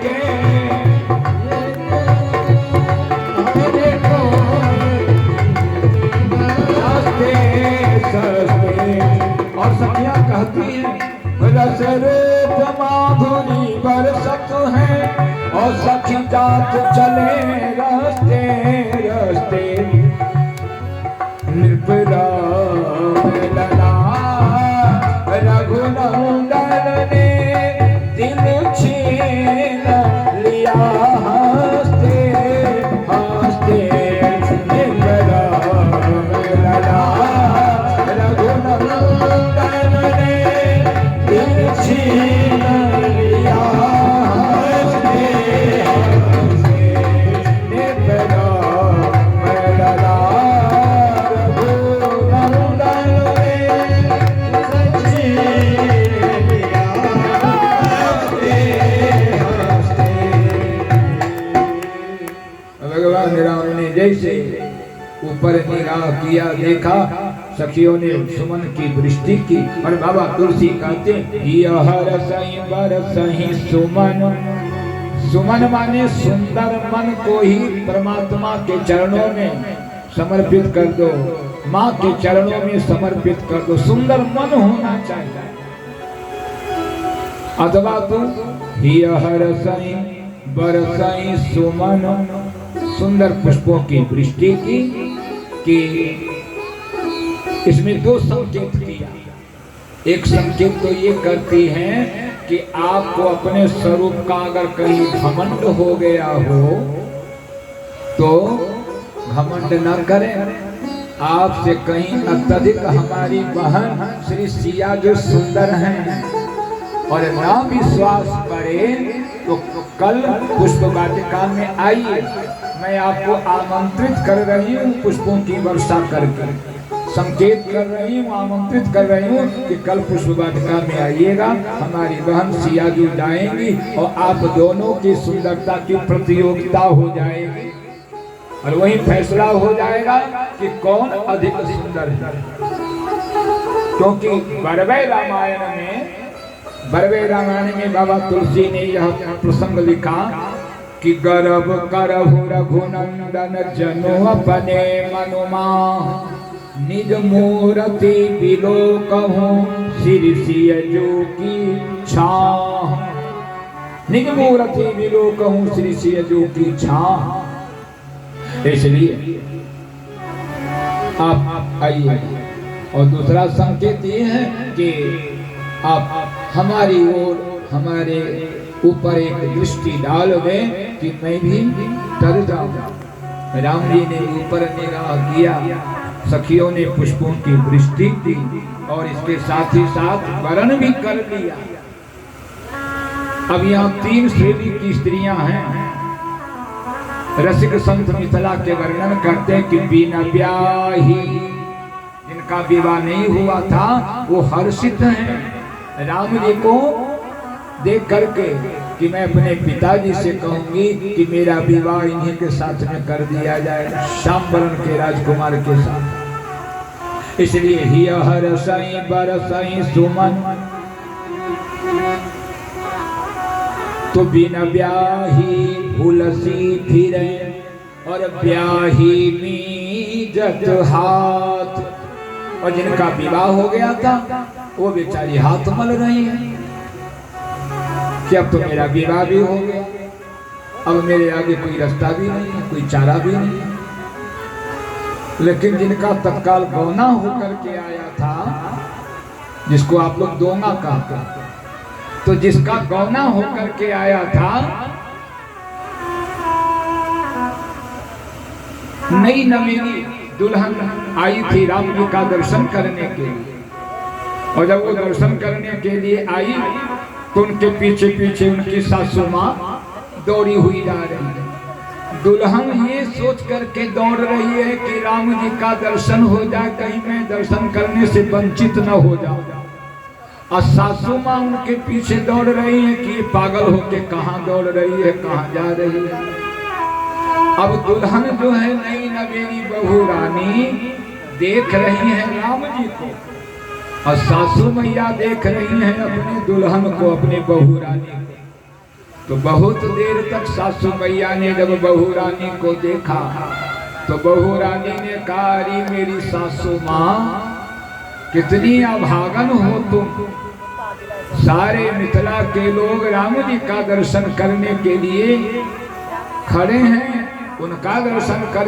के और सखियां कहती हैं रस रूप माधुरी बरसत है और सखी जात चले रस्ते रस्ते नृपराम लला रघुनंदन ने दिल छीन लिया हंसते हंसते नृपराम लला रघुनंदन ने दिल छीन लिया हंसते हंसते नृपराम लला राम ने जैसे ऊपर निगाह किया देखा सखियों ने सुमन की वृष्टि की और बाबा तुलसी कहते यह रसई बरसई सुमन। सुमन माने सुंदर मन को ही परमात्मा के चरणों में समर्पित कर दो, माँ के चरणों में समर्पित कर दो। सुंदर मन होना चाहिए। अथवा तुम यह रसई बरसई सुमन सुंदर पुष्पों की वृष्टि की कि इसमें दो संकेत किया। एक संकेत तो ये करती है कि आपको अपने स्वरूप का अगर कहीं घमंड हो गया हो तो घमंड न करें। आपसे कहीं अत्यधिक हमारी बहन श्री सिया जो सुंदर हैं और ना विश्वास करे तो कल पुष्प वाटिका में आइए। मैं आपको आमंत्रित कर रही हूँ पुष्पों की वर्षा करके, संकेत कर रही हूँ, आमंत्रित कर रही हूँ कि कल पुष्प वाटिका में आइएगा। हमारी बहन सिया जी जाएंगी और आप दोनों की सुंदरता की प्रतियोगिता हो जाएगी और वही फैसला हो जाएगा कि कौन अधिक सुंदर है। क्योंकि बरवे रामायण में बाबा तुलसी ने यह प्रसंग लिखा कि गर्भ करहु रघुनंदन जनु अपने मनुमा निज मूर्ति बिलोकहु सिरसिय जो की छाह। निज मूर्ति बिलोकहु सिरसिय जो की छाह। इसलिए आप आइए। और दूसरा संकेत ये है कि आप हमारी ओर हमारे ऊपर एक दृष्टि डाल दें कि मैं भी डर जाऊं। राम जी ने ऊपर निगाह किया, सखियों ने पुष्पों की वृष्टि की और इसके साथ ही साथ वरण भी कर लिया। अब यहाँ 3 श्रेणी की स्त्रियां हैं। रसिक संत मिथिला के वर्णन करते हैं कि बिना ब्याही, जिनका विवाह नहीं हुआ था वो हर्षित हैं राम जी को देख करके कि मैं अपने पिताजी से कहूंगी कि मेरा विवाह इन्हीं के साथ में कर दिया जाए, श्यामवरण के राजकुमार के साथ। इसलिए हिय हरसई बरसई सुमन तो बिना ब्याही भूलसी फिरे और ब्याही मीजत हाथ। और जिनका विवाह हो गया था वो बेचारी हाथ मल रही है कि अब तो मेरा विवाह भी हो गया, अब मेरे आगे कोई रास्ता भी नहीं है, कोई चारा भी नहीं है। लेकिन जिनका तत्काल गौना होकर के आया था, जिसको आप लोग दोंगा कहते हैं, तो जिसका गौना होकर के आया था नई नवेली दुल्हन आई थी राम जी का दर्शन करने के लिए। और जब वो दर्शन करने के लिए आई तो उनके पीछे पीछे उनकी सासू माँ दौड़ी हुई जा रही है। दुल्हन ये सोच करके दौड़ रही है कि राम जी का दर्शन हो जाए, कहीं मैं दर्शन करने से वंचित न हो जाऊं। और सासू माँ उनके पीछे दौड़ रही है कि पागल होके कहाँ दौड़ रही है, कहाँ जा रही है। अब दुल्हन जो है नई नवेली बहू रानी देख रही है राम जी को और सासू मैया देख रही हैं अपने दुल्हन को, अपने बहू रानी को। तो बहुत देर तक सासू मैया ने जब बहू रानी को देखा तो बहू रानी ने कहा, अरे मेरी सासू माँ कितनी अभागन हो तुम। सारे मिथिला के लोग राम जी का दर्शन करने के लिए खड़े हैं, उनका दर्शन कर